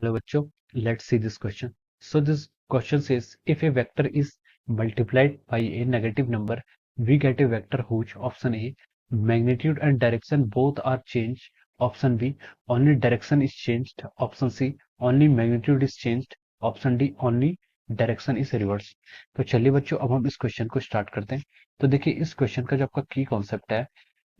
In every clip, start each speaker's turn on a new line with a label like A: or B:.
A: Hello बच्चों, let's see this question. So this question says if a vector is multiplied by a negative number, we get a vector whose option A magnitude and direction both are changed. Option B only direction is changed. Option C only magnitude is changed. Option D only direction is reverse. तो चलिए बच्चों अब हम इस question को start करते हैं। तो देखिए इस क्वेश्चन का जो आपका की कॉन्सेप्ट है,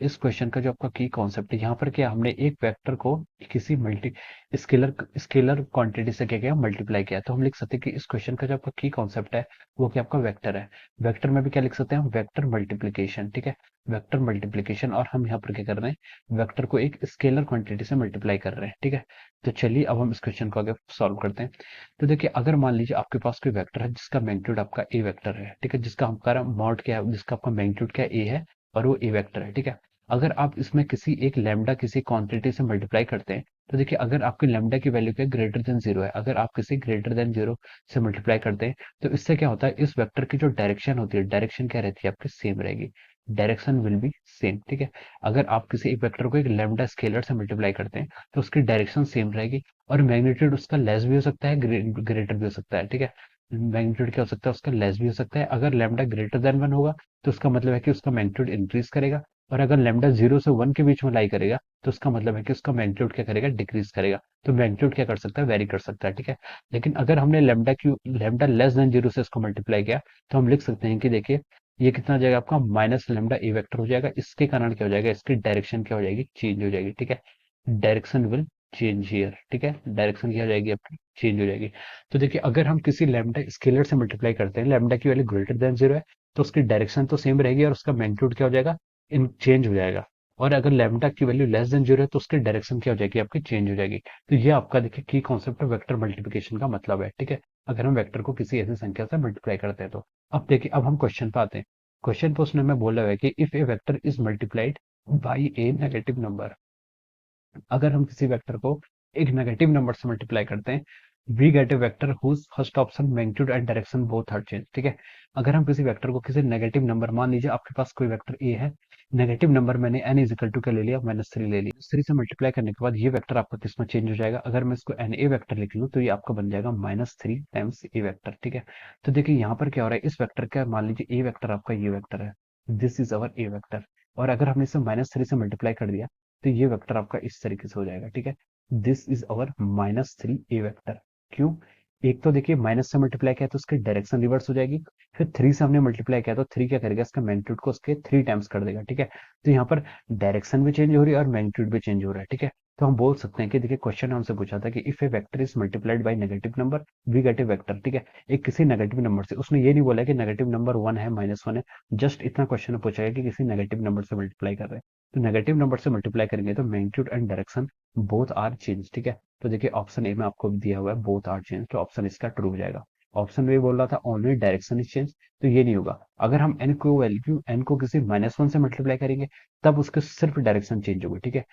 A: इस क्वेश्चन का जो आपका की कॉन्सेप्ट है यहाँ पर क्या हमने एक वेक्टर को किसी मल्टी स्केलर स्केलर क्वांटिटी से क्या किया मल्टीप्लाई किया। तो हम लिख सकते हैं कि इस क्वेश्चन का जो आपका की कॉन्सेप्ट है वो क्या आपका वेक्टर है। वेक्टर में भी क्या लिख सकते हैं हम वेक्टर मल्टीप्लीकेशन, ठीक है, वेक्टर मल्टीप्लीकेशन। और हम यहाँ पर क्या कर रहे हैं वेक्टर को एक स्केलर क्वांटिटी से मल्टीप्लाई कर रहे हैं, ठीक है। तो चलिए अब हम इस क्वेश्चन को आगे सॉल्व करते हैं। तो देखिए अगर मान लीजिए आपके पास कोई वेक्टर है जिसका मैग्नीट्यूड आपका ए वेक्टर है, ठीक है, जिसका हमारा मॉड क्या है, जिसका आपका मैग्नीट्यूड क्या ए है और वो ए वेक्टर है, ठीक है। अगर आप इसमें किसी एक लैम्डा किसी क्वांटिटी से मल्टीप्लाई करते हैं, तो देखिए अगर आपकी लैम्डा की वैल्यू क्या ग्रेटर देन जीरो है, अगर आप किसी ग्रेटर देन जीरो से मल्टीप्लाई करते हैं, तो इससे क्या होता है इस वेक्टर की जो डायरेक्शन होती है, डायरेक्शन क्या रहती है आपकी सेम रहेगी। डायरेक्शन विल बी सेम, ठीक है। अगर आप किसी एक वेक्टर को एक लैम्डा स्केलर से मल्टीप्लाई करते हैं तो उसकी डायरेक्शन सेम रहेगी और मैग्नीट्यूड उसका लेस भी हो सकता है, ग्रेटर भी हो सकता है, ठीक है। मैग्नीट्यूड क्या हो सकता है उसका लेस भी हो सकता है। अगर लैम्डा ग्रेटर देन वन होगा तो उसका मतलब है कि उसका मैग्नीट्यूड इंक्रीज करेगा, और अगर लैम्डा 0 से 1 के बीच में लाई करेगा तो उसका मतलब है कि उसका मैग्नीट्यूड क्या करेगा डिक्रीज करेगा। तो मैग्नीट्यूड क्या कर सकता है वेरी कर सकता है, ठीक है। लेकिन अगर हमने लैम्डा लेस देन 0 से इसको मल्टीप्लाई किया तो हम लिख सकते हैं कि देखिए ये कितना हो जाएगा आपका माइनस लैम्डा ए वेक्टर हो जाएगा। इसके कारण क्या हो जाएगा इसकी डायरेक्शन क्या हो जाएगी चेंज हो जाएगी, ठीक है। डायरेक्शन विल चेंज हियर, ठीक है, डायरेक्शन क्या हो जाएगी आपकी चेंज हो जाएगी। तो देखिए अगर हम किसी लैम्डा स्केलर से मल्टीप्लाई करते हैं, लैम्डा की वैल्यू ग्रेटर देन जीरो है, तो उसकी डायरेक्शन तो सेम रहेगी और उसका मैग्नीट्यूड क्या हो जाएगा इन चेंज हो जाएगा। और अगर लैम्डा की वैल्यू लेस देन जीरो है तो उसकी डायरेक्शन क्या हो जाएगी आपकी चेंज हो जाएगी। तो ये आपका देखिए की कॉन्सेप्ट वेक्टर मल्टीप्लिकेशन का मतलब है, ठीक है। अगर हम वेक्टर को किसी ऐसी संख्या से मल्टीप्लाई करते हैं तो अब देखिए अब हम क्वेश्चन पे आते हैं। क्वेश्चन पे उसने हमें बोला है कि if a vector is multiplied by A negative number, अगर हम किसी वेक्टर को एक नेगेटिव नंबर से मल्टीप्लाई करते हैं, we get a vector whose first option magnitude and direction both are change, ठीक है। अगर हम किसी वेक्टर को किसी नेगेटिव नंबर, मान लीजिए आपके पास कोई वेक्टर ए है, नेगेटिव नंबर मैंने एन इज इक्वल टू क्या ले लिया -3 ले लिया, 3 से मल्टीप्लाई करने के बाद ये वेक्टर आपका किस में चेंज हो जाएगा। अगर मैं इसको एन ए वेक्टर लिख लूँ तो ये आपका बन जाएगा -3 टाइम्स ए वेक्टर, ठीक है। तो देखिए यहाँ पर क्या हो रहा है इस वेक्टर का, मान लीजिए ए वेक्टर आपका ये वेक्टर है, this is our A vector, और अगर हमने इसे -3 से मल्टीप्लाई कर दिया तो ये वेक्टर आपका इस तरीके से हो जाएगा, ठीक है। This is our -3 A vector. क्यों? एक तो देखिए माइनस से मल्टीप्लाई किया तो उसकी डायरेक्शन रिवर्स हो जाएगी, फिर 3 से हमने मल्टीप्लाई किया तो 3 क्या करेगा इसका मैग्नीट्यूड को उसके 3 टाइम्स कर देगा, ठीक है। तो यहाँ पर डायरेक्शन भी चेंज हो रही है और मैग्नीट्यूड भी चेंज हो रहा है, ठीक है। तो हम बोल सकते हैं कि देखिए क्वेश्चन हमसे पूछा था कि if a vector is multiplied by negative number we get a vector, ठीक है। एक किसी नेगेटिव नंबर से, उसने ये नहीं बोला कि नेगेटिव नंबर 1 है -1 है, जस्ट इतना क्वेश्चन पूछा है कि किसी नेगेटिव नंबर से मल्टीप्लाई कर रहे हैं। तो नेगेटिव नंबर से मल्टीप्लाई करेंगे तो magnitude and direction both are change, ठीक है। तो देखिए ऑप्शन ए में आपको दिया हुआ है बोथ आर चेंज, तो ऑप्शन इसका ट्रू हो जाएगा। ऑप्शन बी बोल रहा था ओनली डायरेक्शन इज चेंज, तो ये नहीं होगा। अगर हम एन को किसी -1 से मल्टीप्लाई करेंगे तब उसके सिर्फ डायरेक्शन चेंज होगी, ठीक है।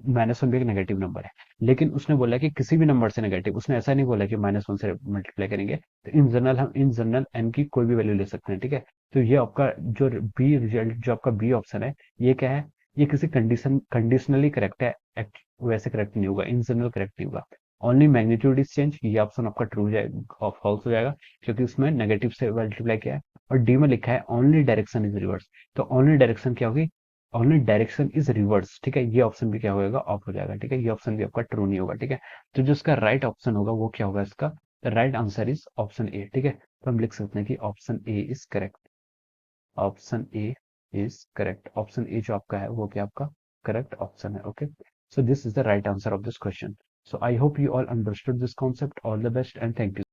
A: -1 भी एक नेगेटिव नंबर है, लेकिन उसने बोला कि किसी भी नंबर से नेगेटिव, उसने ऐसा नहीं बोला कि -1 से मल्टीप्लाई करेंगे। तो इन जनरल हम इन जनरल एन की कोई भी वैल्यू ले सकते हैं, ठीक है। तो ये आपका जो बी रिजल्ट, जो आपका बी ऑप्शन है, ये क्या है, ये किसी कंडीशनली करेक्ट है, वैसे करेक्ट नहीं होगा, इन जनरल करेक्ट नहीं होगा। ओनली मैग्नीट्यूड इज चेंज, ये ऑप्शन आपका ट्रू हो जाएगा, फॉल्स हो जाएगा, क्योंकि उसमें नेगेटिव से मल्टीप्लाई किया है। और डी में लिखा है ओनली डायरेक्शन इज रिवर्स, तो ओनली डायरेक्शन क्या होगी, ओनली डायरेक्शन इज रिवर्स, ठीक है। ये ऑप्शन भी क्या होगा ऑफ हो जाएगा, ठीक है। ये ऑप्शन भी आपका ट्रू नहीं होगा, ठीक है। तो जो इसका राइट ऑप्शन होगा वो क्या होगा, इसका right answer is option A, ठीक है। तो हम लिख सकते हैं कि option A is correct, option A is correct, option A जो आपका है वो क्या आपका करेक्ट ऑप्शन है, okay. So this is the right answer of this question. So I hope you all understood this concept. All the best and thank you.